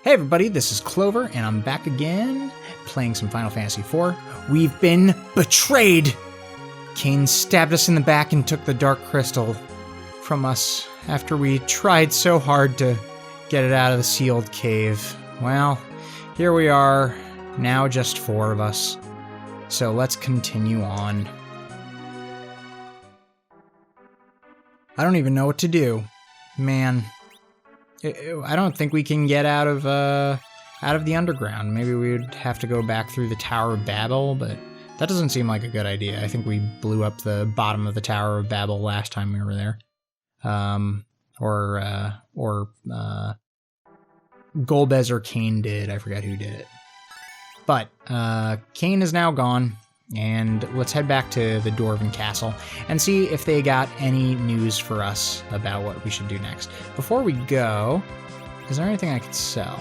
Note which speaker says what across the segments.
Speaker 1: Hey everybody, this is Clover, and I'm back again, playing some Final Fantasy IV. We've been betrayed! Kain stabbed us in the back and took the Dark Crystal from us after we tried so hard to get it out of the sealed cave. Well, here we are, now just 4 of us. So let's continue on. I don't even know what to do. Man. I don't think we can get out of the underground. Maybe we would have to go back through the Tower of Babel, but that doesn't seem like a good idea. I think we blew up the bottom of the Tower of Babel last time we were there. Golbez or Kain did. I forgot who did it. But Kain is now gone, and let's head back to the Dwarven Castle and see if they got any news for us about what we should do next. Before we go, is there anything I could sell?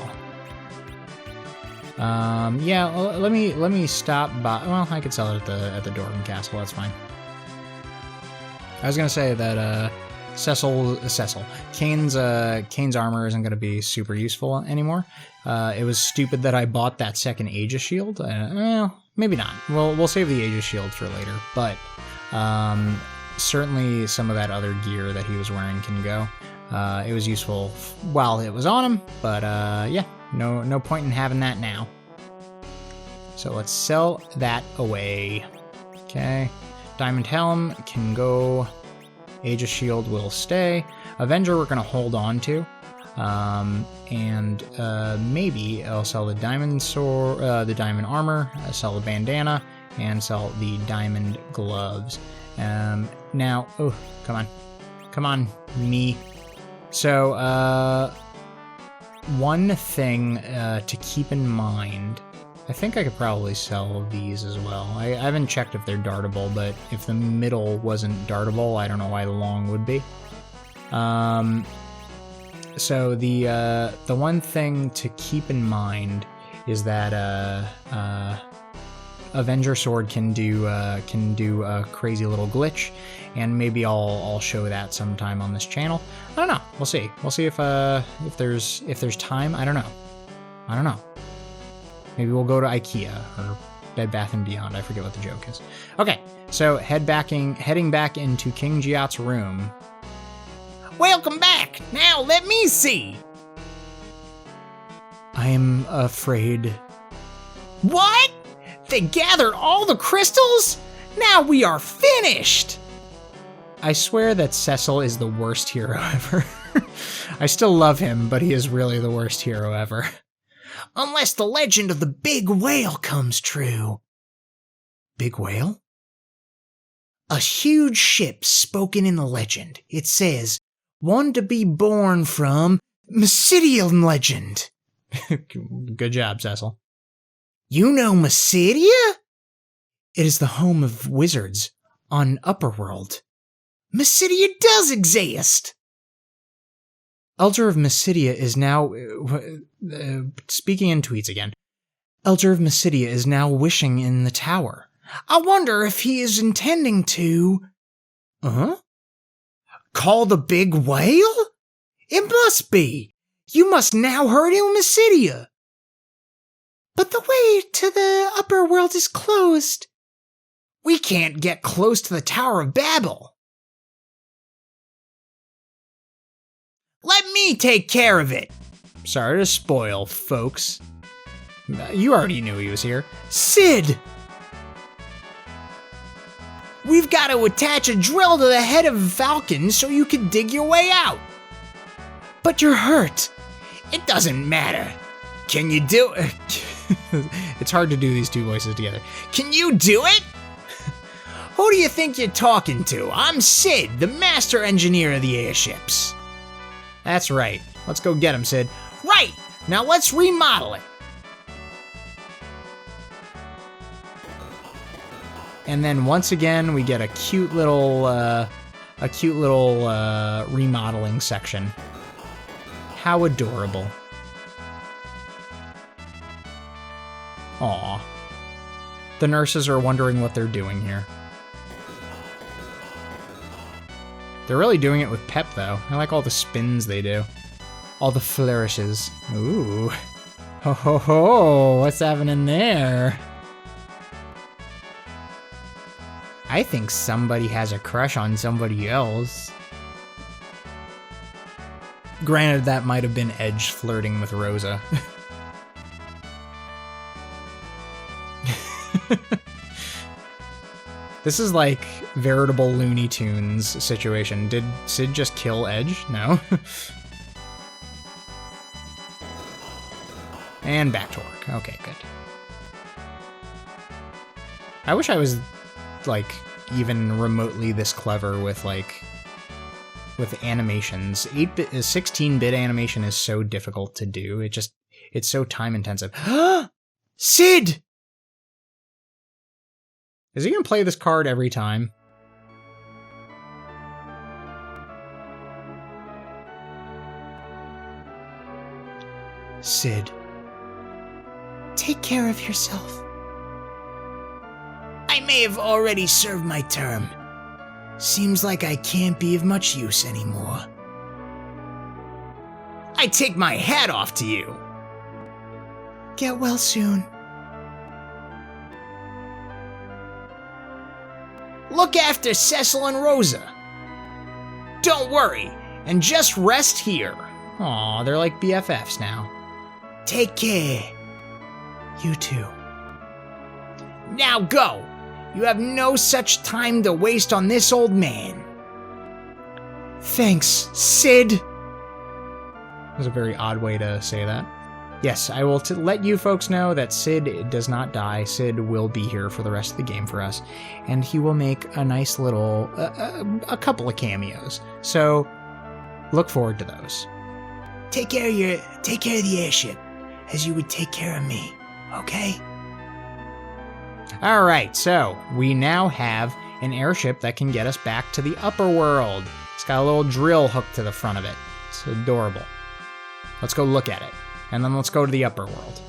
Speaker 1: Yeah, let me stop by. Well, I could sell it at the Dwarven Castle. That's fine. I was gonna say that Cecil, Kain's armor isn't gonna be super useful anymore. It was stupid that I bought that second Aegis shield. Well, maybe not. We'll save the Aegis shield for later, but certainly some of that other gear that he was wearing can go. It was useful while it was on him, but yeah, no point in having that now. So let's sell that away. Okay, Diamond Helm can go. Aegis shield will stay. Avenger we're gonna hold on to. Maybe I'll sell the diamond sword, the diamond armor, sell the bandana, and sell the diamond gloves. Now, oh, come on, me. So, one thing to keep in mind, I think I could probably sell these as well. I haven't checked if they're dartable, but if the middle wasn't dartable, I don't know why the long would be. So the one thing to keep in mind is that Avenger Sword can do a crazy little glitch, and maybe I'll show that sometime on this channel. I don't know. We'll see. We'll see if there's time. I don't know. Maybe we'll go to IKEA or Bed Bath & Beyond. I forget what the joke is. Okay, so heading back into King Giat's room. Welcome back! Now let me see! I am afraid. What? They gathered all the crystals? Now we are finished! I swear that Cecil is the worst hero ever. I still love him, but he is really the worst hero ever. Unless the legend of the big whale comes true. Big whale? A huge ship spoken in the legend. It says, one to be born from Mysidian legend. Good job, Cecil. You know Mysidia? It is the home of wizards on Upperworld. Mysidia does exist! Elder of Mysidia is now... speaking in tweets again. Elder of Mysidia is now wishing in the tower. I wonder if he is intending to... Call the big whale? It must be. You must now hurt in Mysidia. But the way to the upper world is closed. We can't get close to the Tower of Babel. Let me take care of it. Sorry to spoil, folks. You already knew he was here. Sid! We've got to attach a drill to the head of Falcon so you can dig your way out. But you're hurt. It doesn't matter. Can you do it? It's hard to do these two voices together. Can you do it? Who do you think you're talking to? I'm Sid, the master engineer of the airships. That's right. Let's go get him, Sid. Right! Now let's remodel it. And then once again, we get a cute little remodeling section. How adorable. Aw. The nurses are wondering what they're doing here. They're really doing it with pep, though. I like all the spins they do. All the flourishes. Ooh. Ho ho ho, what's happening there? I think somebody has a crush on somebody else. Granted, that might have been Edge flirting with Rosa. This is like veritable Looney Tunes situation. Did Sid just kill Edge? No. And back to work. Okay, good. I wish I was, like, even remotely this clever with, like, with animations. 8-bit, 16-bit animation is so difficult to do. It's so time intensive. Sid! Is he gonna play this card every time? Sid. Take care of yourself. I may have already served my term. Seems like I can't be of much use anymore. I take my hat off to you. Get well soon. Look after Cecil and Rosa. Don't worry, and just rest here. Aw, they're like BFFs now. Take care. You too. Now go. You have no such time to waste on this old man. Thanks, Sid. That was a very odd way to say that. Yes, I will let you folks know that Sid does not die. Sid will be here for the rest of the game for us, and he will make a nice little, a couple of cameos. So, look forward to those. Take care of the airship, as you would take care of me, okay? All right, so we now have an airship that can get us back to the upper world. It's got a little drill hooked to the front of it. It's adorable. Let's go look at it. And then let's go to the upper world.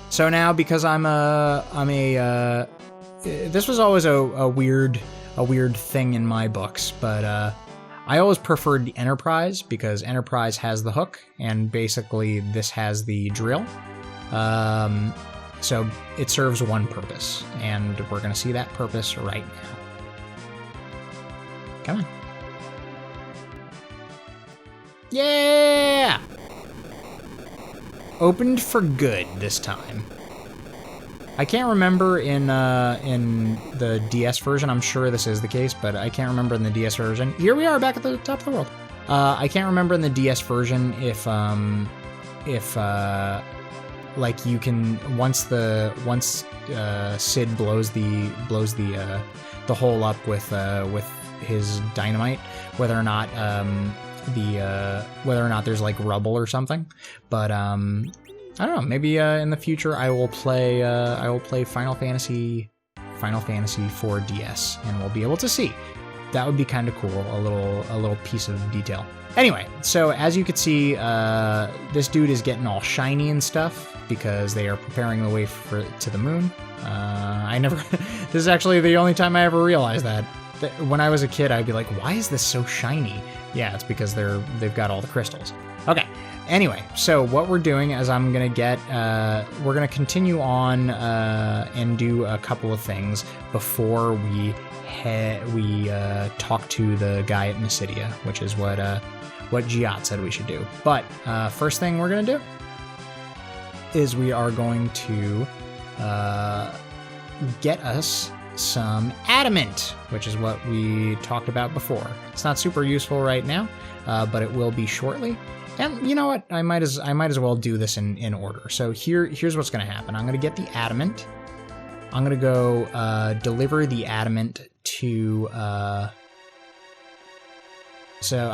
Speaker 1: So now, because this was always a weird thing in my books, but I always preferred the Enterprise because Enterprise has the hook, and basically this has the drill. So it serves one purpose, and we're gonna see that purpose right now. Come on. Yeah! Opened for good this time. I can't remember in the DS version. I'm sure this is the case, but I can't remember in the DS version. Here we are back at the top of the world. I can't remember in the DS version if like you can once Sid blows the hole up with his dynamite, whether or not there's like rubble or something, but I don't know. Maybe in the future I will play Final Fantasy 4 DS, and we'll be able to see. That would be kind of cool. A little piece of detail. Anyway, so as you can see, this dude is getting all shiny and stuff because they are preparing the way to the moon. This is actually the only time I ever realized that. When I was a kid, I'd be like, why is this so shiny? Yeah, it's because they've got all the crystals. Okay, anyway, so what we're doing is we're gonna continue on and do a couple of things before we talk to the guy at Mysidia, which is what Giat said we should do. But first thing we're gonna do is we are going to get us some adamant, which is what we talked about before. It's not super useful right now, but it will be shortly. And you know what? I might as well do this in order. So here's what's going to happen. I'm going to get the adamant. I'm going to go deliver the adamant to. So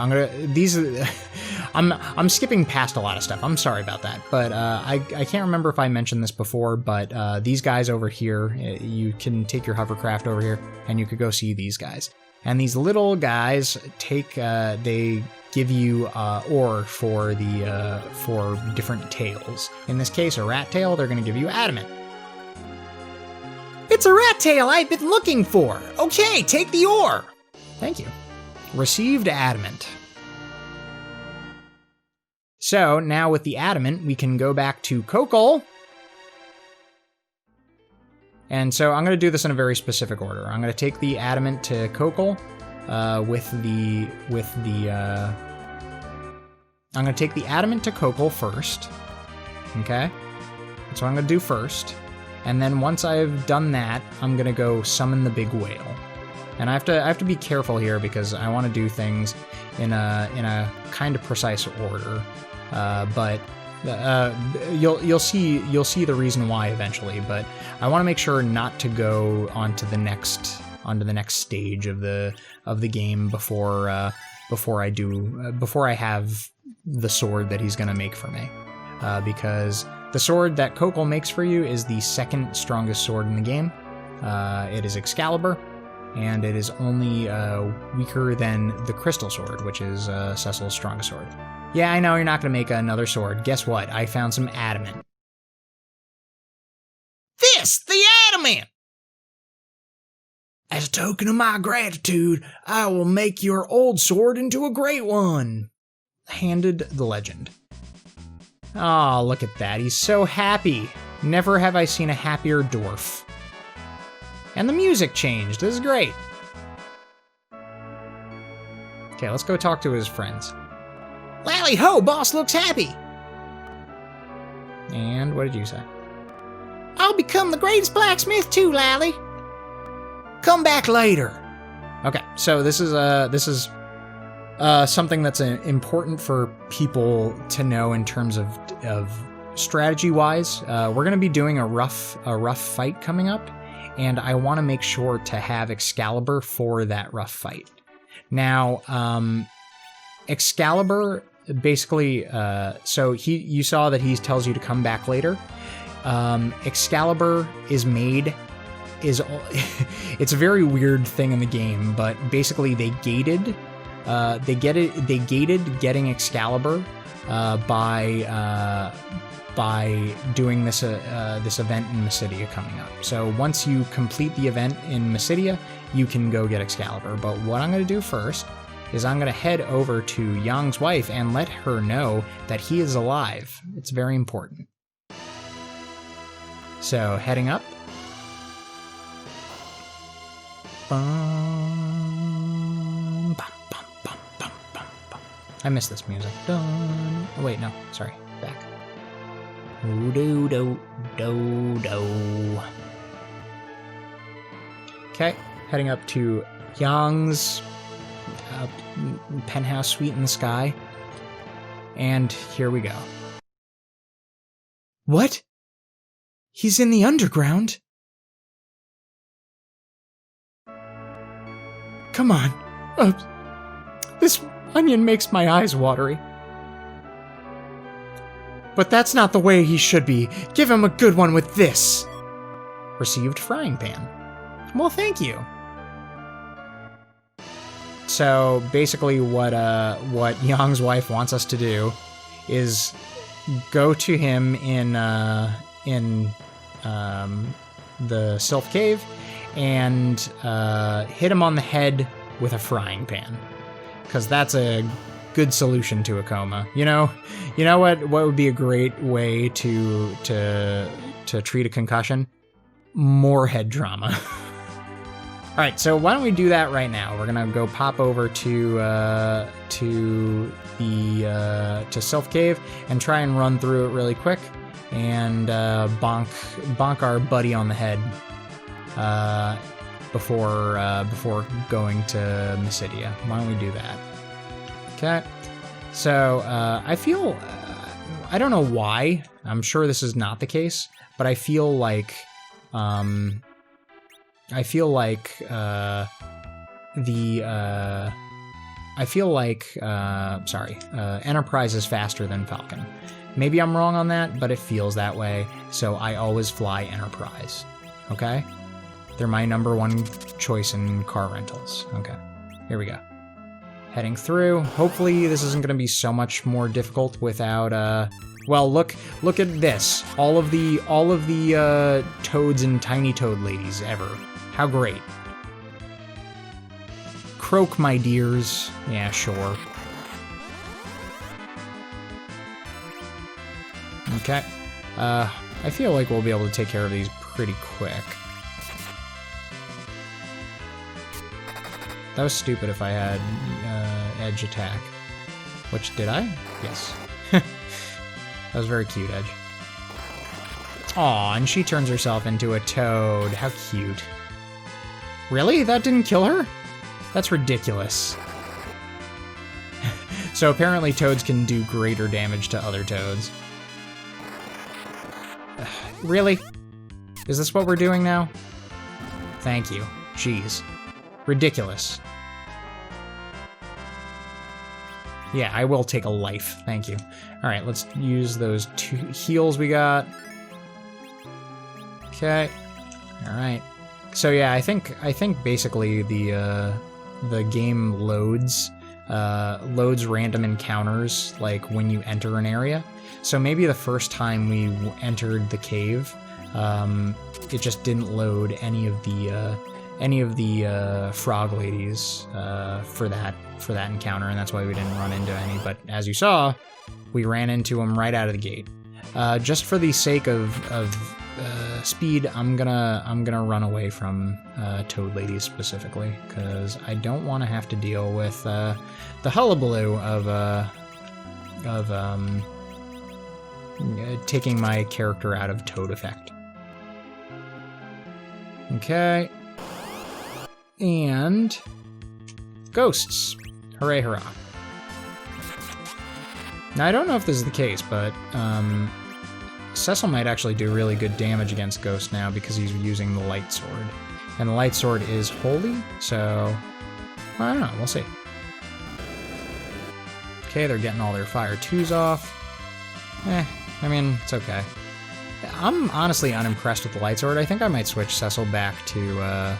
Speaker 1: I'm skipping past a lot of stuff. I'm sorry about that, but I can't remember if I mentioned this before, but these guys over here, you can take your hovercraft over here and you could go see these guys. And these little guys they give you ore for different tails. In this case, a rat tail. They're going to give you adamant. It's a rat tail I've been looking for. Okay, take the ore. Thank you. Received adamant. So now with the adamant, we can go back to Kokol. And so I'm going to do this in a very specific order. I'm going to take the adamant to Kokol I'm going to take the adamant to Kokol first. Okay? That's what I'm going to do first. And then once I've done that, I'm going to go summon the big whale. And I have to be careful here because I want to do things in a kind of precise order. But you'll see the reason why eventually. But I want to make sure not to go onto the next stage of the game before I have the sword that he's going to make for me. Because the sword that Kokol makes for you is the second strongest sword in the game. It is Excalibur, and it is only weaker than the Crystal Sword, which is Cecil's strongest sword. Yeah, I know you're not going to make another sword. Guess what? I found some adamant. The adamant! As a token of my gratitude, I will make your old sword into a great one. Handed the legend. Oh, look at that. He's so happy. Never have I seen a happier dwarf. And the music changed. This is great. Okay, let's go talk to his friends. Lally ho, boss looks happy. And what did you say? I'll become the greatest blacksmith too, Lally. Come back later. Okay, so this is something that's important for people to know in terms of strategy-wise. We're going to be doing a rough fight coming up, and I want to make sure to have Excalibur for that rough fight. Now, Excalibur basically, so you saw that he tells you to come back later. Excalibur is made. It's a very weird thing in the game, but basically they gated getting Excalibur by doing this event in Mysidia coming up. So once you complete the event in Mysidia, you can go get Excalibur. But what I'm going to do first is I'm going to head over to Yang's wife and let her know that he is alive. It's very important. So heading up. I miss this music. Dun. Oh, wait, no. Sorry. Back. Do-do-do-do-do. Okay. Heading up to Yang's penthouse suite in the sky. And here we go. What? He's in the underground? Come on. This onion makes my eyes watery. But that's not the way he should be. Give him a good one with this. Received frying pan. Well, thank you. So basically what Yang's wife wants us to do is go to him in the Sylph Cave and hit him on the head with a frying pan, because that's a good solution to a coma. You know what would be a great way to treat a concussion? More head trauma. All right, so why don't we do that right now? We're gonna go pop over to Sylph Cave and try and run through it really quick and bonk our buddy on the head. Before going to Mysidia. Why don't we do that? Okay. So, I feel... I don't know why. I'm sure this is not the case, but I feel like... Enterprise is faster than Falcon. Maybe I'm wrong on that, but it feels that way, so I always fly Enterprise. Okay? They're my number one choice in car rentals. Okay, here we go. Heading through. Hopefully this isn't going to be so much more difficult without, well, look at this. All of the toads and tiny toad ladies ever. How great. Croak, my dears. Yeah, sure. Okay. I feel like we'll be able to take care of these pretty quick. That was stupid if I had Edge attack. Which, did I? Yes. That was very cute, Edge. Aw, and she turns herself into a toad. How cute. Really? That didn't kill her? That's ridiculous. So apparently toads can do greater damage to other toads. Really? Is this what we're doing now? Thank you. Jeez. Ridiculous. Yeah, I will take a life. Thank you. Alright, let's use those 2 heals we got. Okay. Alright. So yeah, I think basically the game loads random encounters like when you enter an area. So maybe the first time we entered the cave, it just didn't load any of the frog ladies for that encounter, and that's why we didn't run into any. But as you saw, we ran into them right out of the gate. Just for the sake of speed, I'm gonna run away from toad ladies specifically, because I don't want to have to deal with the hullabaloo of taking my character out of toad effect. Okay. And ghosts. Hooray, hurrah. Now, I don't know if this is the case, but Cecil might actually do really good damage against ghosts now because he's using the light sword. And the light sword is holy, so I don't know, we'll see. Okay, they're getting all their fire 2s off. I mean, it's okay. I'm honestly unimpressed with the light sword. I think I might switch Cecil back to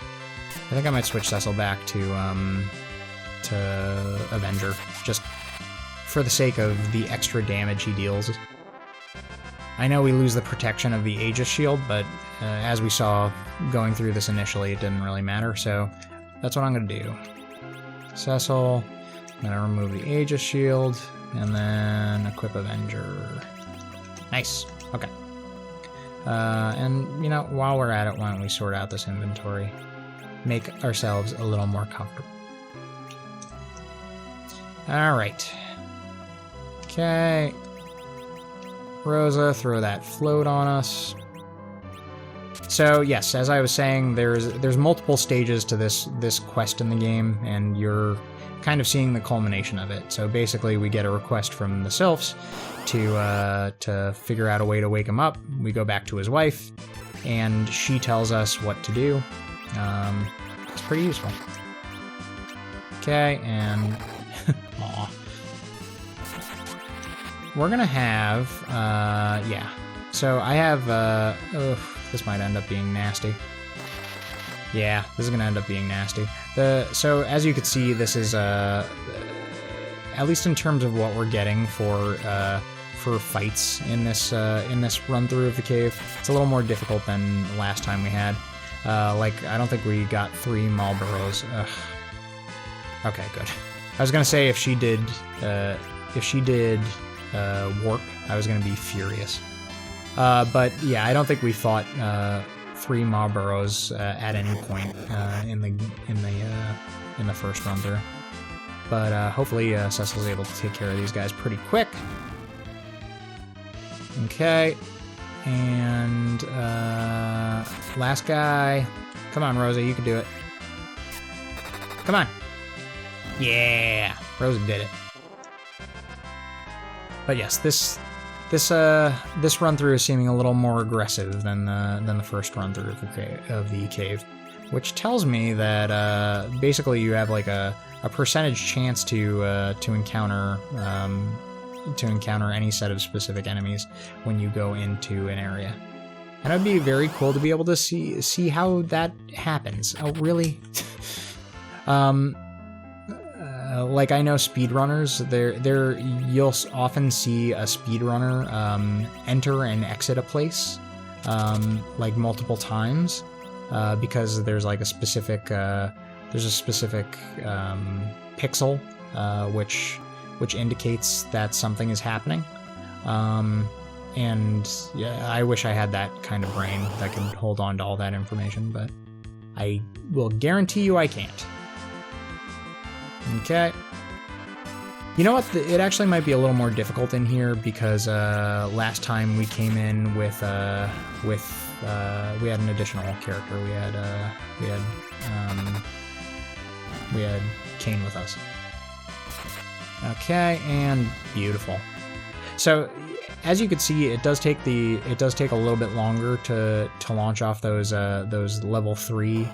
Speaker 1: Avenger, just for the sake of the extra damage he deals. I know we lose the protection of the Aegis shield, but as we saw going through this initially, it didn't really matter, so that's what I'm going to do. Cecil, I'm going to remove the Aegis shield, and then equip Avenger. Nice. Okay. And, you know, while we're at it, why don't we sort out this inventory? Make ourselves a little more comfortable. Alright. Okay. Rosa, throw that float on us. So, yes, as I was saying, there's multiple stages to this quest in the game, and you're kind of seeing the culmination of it. So basically, we get a request from the Sylphs to figure out a way to wake him up. We go back to his wife, and she tells us what to do. It's pretty useful. Okay, and aw. We're gonna have yeah. So I have this might end up being nasty. Yeah, this is gonna end up being nasty. So as you can see, this is at least in terms of what we're getting for fights in this run through of the cave. It's a little more difficult than last time we had. Like I don't think we got 3 Marlboros. Ugh. Okay, good. I was gonna say if she did warp, I was gonna be furious. But yeah, I don't think we fought 3 Marlboros at any point in the first run through. But hopefully Cecil's able to take care of these guys pretty quick. Okay, and last guy. Come on, Rosa, you can do it. Come on. Yeah, Rosa did it. But yes, this run through is seeming a little more aggressive than the first run through of the cave, which tells me that basically you have like a percentage chance to encounter any set of specific enemies when you go into an area, and it'd be very cool to be able to see how that happens. Oh, really? Like I know speedrunners, you'll often see a speedrunner enter and exit a place like multiple times because there's like a specific pixel which indicates that something is happening. And yeah, I wish I had that kind of brain that could hold on to all that information, but I will guarantee you I can't. Okay. You know what? It actually might be a little more difficult in here because last time we came in with we had an additional character. We had Kain with us. Okay, and beautiful. So as you can see, it does take a little bit longer to launch off those level 3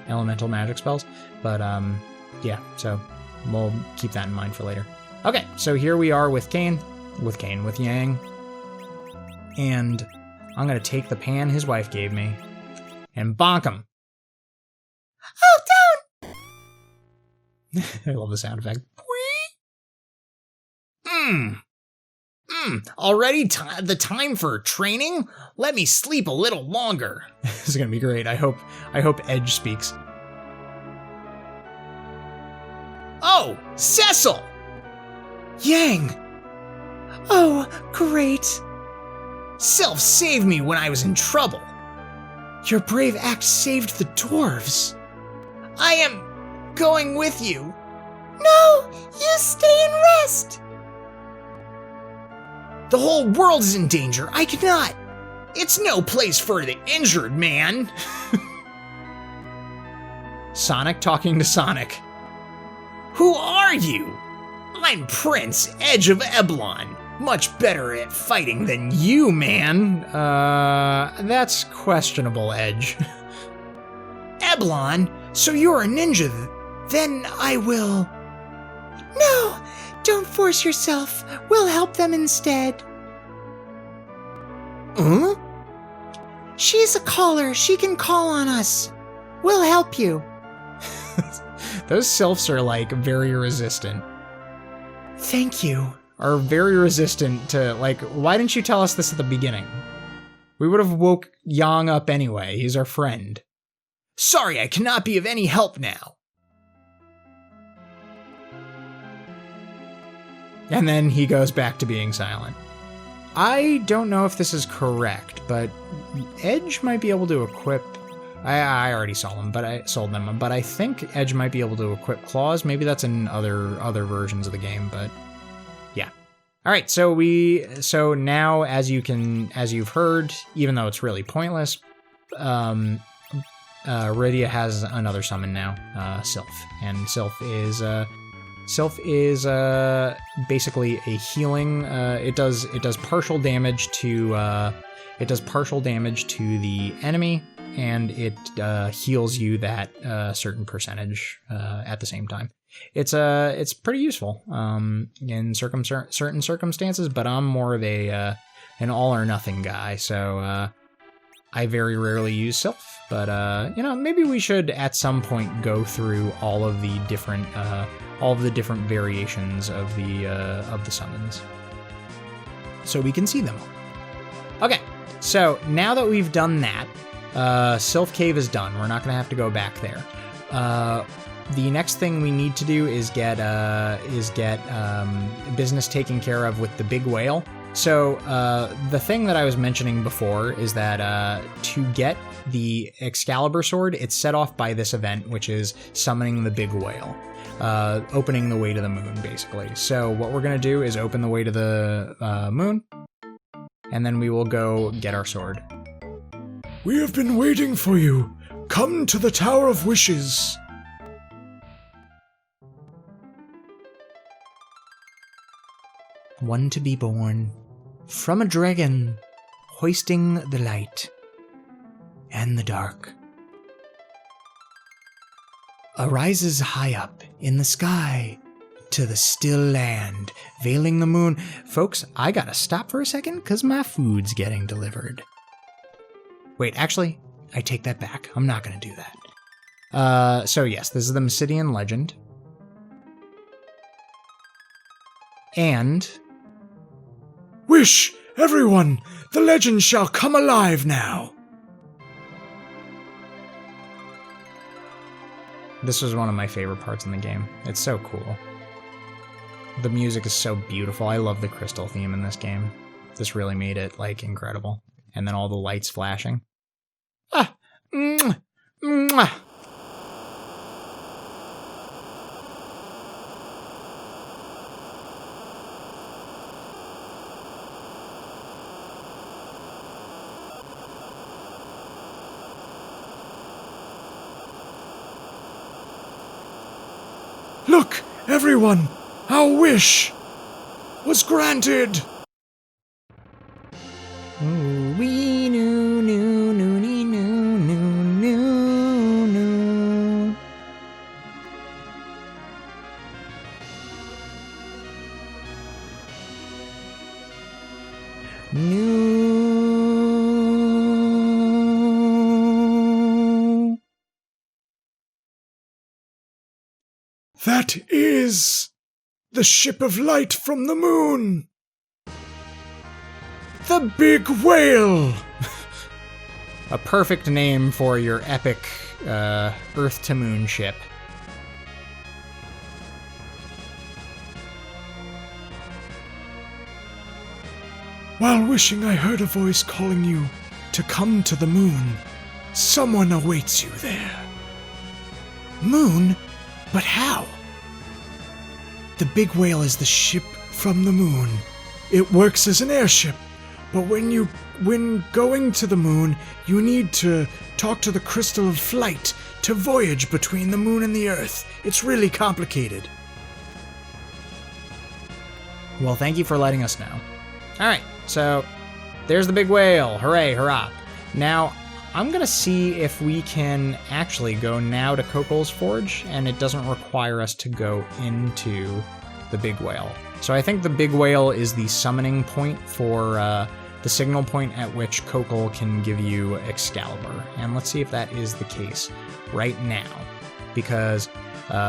Speaker 1: elemental magic spells, but yeah, so we'll keep that in mind for later. Okay, so here we are with Yang, and I'm gonna take the pan his wife gave me and bonk him. Oh, down! I love the sound effect. Already the time for training? Let me sleep a little longer. This is gonna be great. I hope Edge speaks. Oh, Cecil! Yang! Oh, great. Self saved me when I was in trouble. Your brave act saved the dwarves. I am going with you. No, you stay and rest. The whole world is in danger. I cannot. It's no place for the injured man. Sonic talking to Sonic. Who are you? I'm Prince Edge of Eblon. Much better at fighting than you, man. That's questionable, Edge. Eblon? So you're a ninja? Then I will... No, don't force yourself. We'll help them instead. Huh? She's a caller. She can call on us. We'll help you. Those sylphs are, like, very resistant. Thank you. Are very resistant to, like, why didn't you tell us this at the beginning? We would have woke Yang up anyway. He's our friend. Sorry, I cannot be of any help now. And then he goes back to being silent. I don't know if this is correct, but Edge might be able to equip... I already sold them, but I think Edge might be able to equip claws. Maybe that's in other versions of the game, but yeah. All right, so now as you've heard, even though it's really pointless, Rydia has another summon now, Sylph, and Sylph is basically a healing. It does partial damage to the enemy, and it heals you that certain percentage at the same time. It's pretty useful in certain circumstances, but I'm more of an all or nothing guy, so I very rarely use Sylph. But maybe we should at some point go through all of the different variations of the summons, so we can see them all. Okay, so now that we've done that, Sylph Cave is done. We're not going to have to go back there. The next thing we need to do is get business taken care of with the big whale. So the thing that I was mentioning before is that to get the Excalibur sword, it's set off by this event, which is summoning the big whale, opening the way to the moon, basically. So what we're going to do is open the way to the moon, and then we will go get our sword. We have been waiting for you. Come to the Tower of Wishes. One to be born, from a dragon, hoisting the light and the dark. Arises high up in the sky to the still land, veiling the moon. Folks, I gotta stop for a second because my food's getting delivered. Wait, actually, I take that back. I'm not gonna do that. So yes, this is the Mysidian legend. And... Wish, everyone, the legend shall come alive now. This was one of my favorite parts in the game. It's so cool. The music is so beautiful. I love the crystal theme in this game. This really made it, like, incredible. And then all the lights flashing. Ah! Mwah! Mwah!
Speaker 2: Look, everyone! Our wish was granted!
Speaker 1: Ooh, wee, noo, noo, noo, nee, noo, noo, noo, noo. Noo.
Speaker 2: That is the ship of light from the moon! The Big Whale!
Speaker 1: A perfect name for your epic Earth-to-Moon ship.
Speaker 2: While wishing I heard a voice calling you to come to the moon, someone awaits you there.
Speaker 1: Moon? But how?
Speaker 2: The Big Whale is the ship from the moon. It works as an airship, but when going to the moon, you need to talk to the Crystal of Flight to voyage between the moon and the Earth. It's really complicated.
Speaker 1: Well, thank you for letting us know. Alright, so there's the Big Whale. Hooray, hurrah. Now, I'm gonna see if we can actually go now to Kokol's Forge, and it doesn't require us to go into the Big Whale. So I think the Big Whale is the summoning point for the signal point at which Kokol can give you Excalibur. And let's see if that is the case right now. Because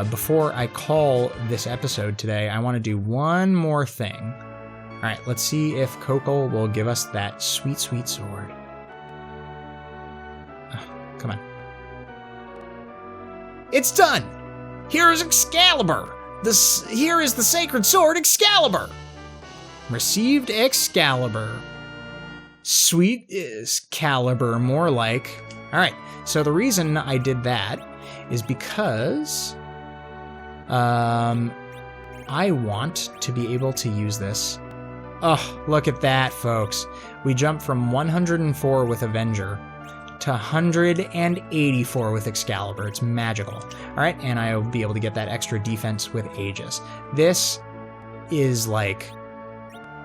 Speaker 1: before I call this episode today, I want to do one more thing. Alright, let's see if Kokol will give us that sweet, sweet sword. Come on. It's done! Here is Excalibur! Here is the sacred sword, Excalibur! Received Excalibur. Sweet is caliber, more like. Alright, so the reason I did that is because I want to be able to use this. Oh, look at that, folks. We jumped from 104 with Avenger to 184 with Excalibur. It's magical. Alright, and I'll be able to get that extra defense with Aegis. This is, like,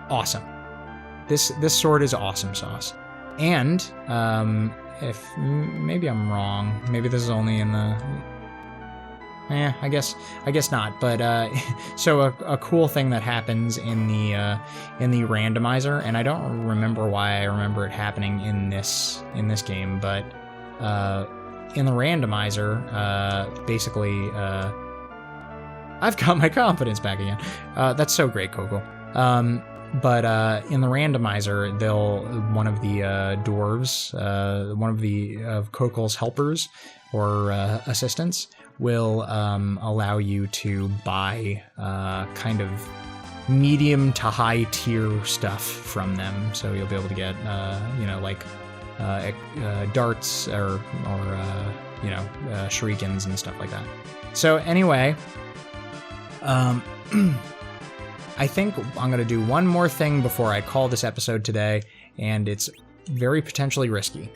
Speaker 1: awesome. This sword is awesome sauce. And, if maybe I'm wrong. Maybe this is only in the... I guess not. But so a cool thing that happens in the randomizer, and I don't remember why I remember it happening in this game, but in the randomizer, basically, I've got my confidence back again. That's so great, Kokol. But in the randomizer, one of the dwarves, one of Kokol's helpers or assistants, will allow you to buy kind of medium to high tier stuff from them. So you'll be able to get, like darts or shurikens and stuff like that. So anyway, I think I'm going to do one more thing before I call this episode today, and it's very potentially risky.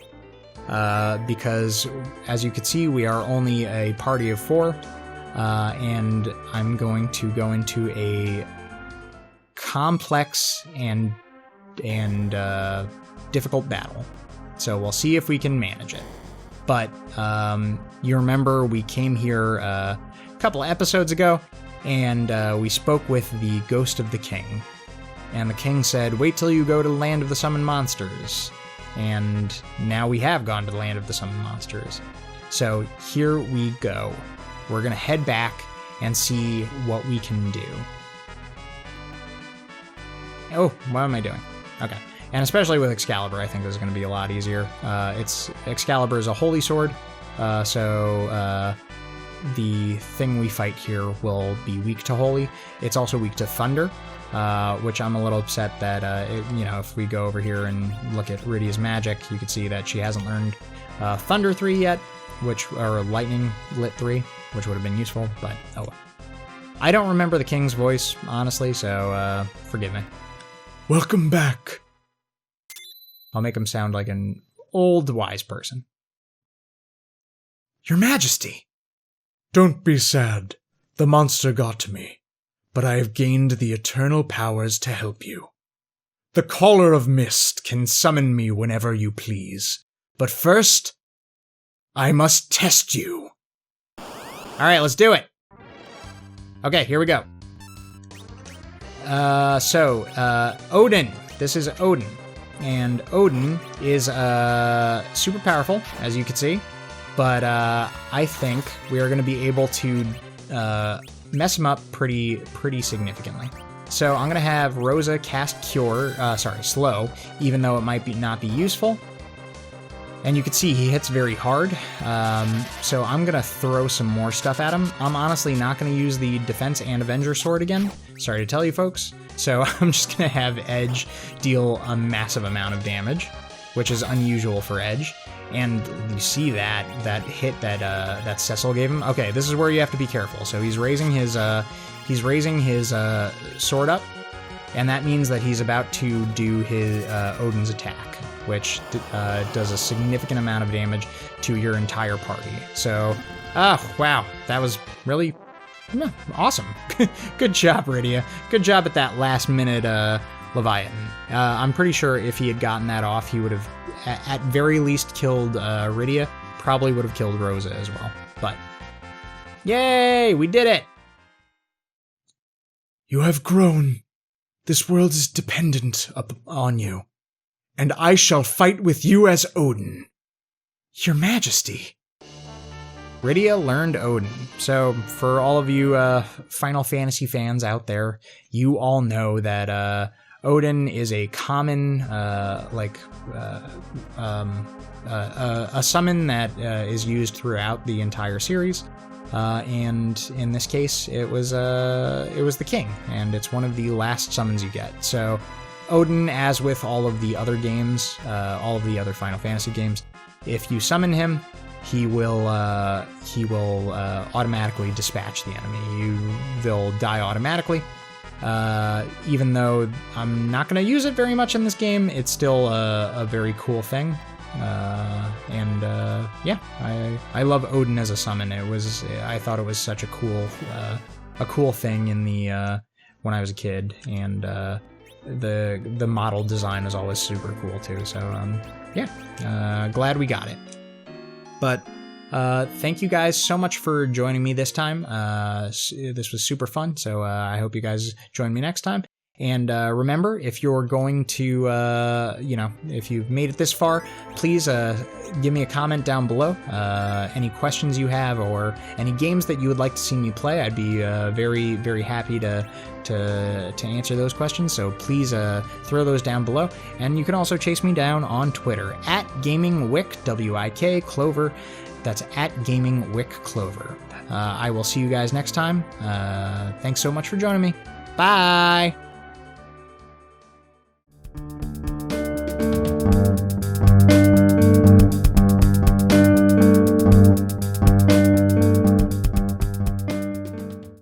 Speaker 1: Because, as you can see, we are only a party of 4, and I'm going to go into a complex and difficult battle. So we'll see if we can manage it. But you remember we came here a couple of episodes ago, and we spoke with the Ghost of the King. And the king said, wait till you go to the land of the summoned monsters. And now we have gone to the land of the summoned monsters. So here we go. We're going to head back and see what we can do. Oh, what am I doing? Okay. And especially with Excalibur, I think this is going to be a lot easier. Excalibur is a holy sword, so the thing we fight here will be weak to Holy. It's also weak to Thunder, which I'm a little upset that, if we go over here and look at Rydia's magic, you can see that she hasn't learned Thunder 3 yet, or Lightning Lit 3, which would have been useful, but oh well. I don't remember the King's voice, honestly, so forgive me.
Speaker 2: Welcome back.
Speaker 1: I'll make him sound like an old wise person.
Speaker 2: Your Majesty. Don't be sad. The monster got to me, but I have gained the eternal powers to help you. The Caller of Mist can summon me whenever you please, but first, I must test you.
Speaker 1: All right, let's do it. Okay, here we go. Odin. This is Odin. And Odin is super powerful, as you can see. But I think we are going to be able to mess him up pretty significantly. So I'm going to have Rosa cast Slow, even though it might not be useful. And you can see he hits very hard, so I'm going to throw some more stuff at him. I'm honestly not going to use the Defense and Avenger Sword again. Sorry to tell you folks. So I'm just going to have Edge deal a massive amount of damage, which is unusual for Edge. And you see that hit that Cecil gave him. Okay, this is where you have to be careful. So he's raising his sword up, and that means that he's about to do his Odin's attack, which does a significant amount of damage to your entire party. So, wow, that was really awesome. Good job, Rydia. Good job at that last minute Leviathan. I'm pretty sure if he had gotten that off, he would have at very least killed Rydia, probably would have killed Rosa as well. But, yay, we did it!
Speaker 2: You have grown. This world is dependent on you. And I shall fight with you as Odin. Your Majesty.
Speaker 1: Rydia learned Odin. So for all of you Final Fantasy fans out there, you all know that Odin is a common, a summon that is used throughout the entire series. And in this case, it was the King, and it's one of the last summons you get. So Odin, as with all of the other games, all of the other Final Fantasy games, if you summon him, he will automatically dispatch the enemy. They'll die automatically. Even though I'm not going to use it very much in this game, it's still a very cool thing. I love Odin as a summon. I thought it was such a cool thing in the when I was a kid, and the model design was always super cool too. So glad we got it. But thank you guys so much for joining me this time. This was super fun, so I hope you guys join me next time. And remember, if you're going to, if you've made it this far, please give me a comment down below. Any questions you have or any games that you would like to see me play, I'd be very, very happy to answer those questions. So please throw those down below. And you can also chase me down on Twitter at GamingWick, WIK Clover. That's at GamingWick Clover. I will see you guys next time. Thanks so much for joining me. Bye!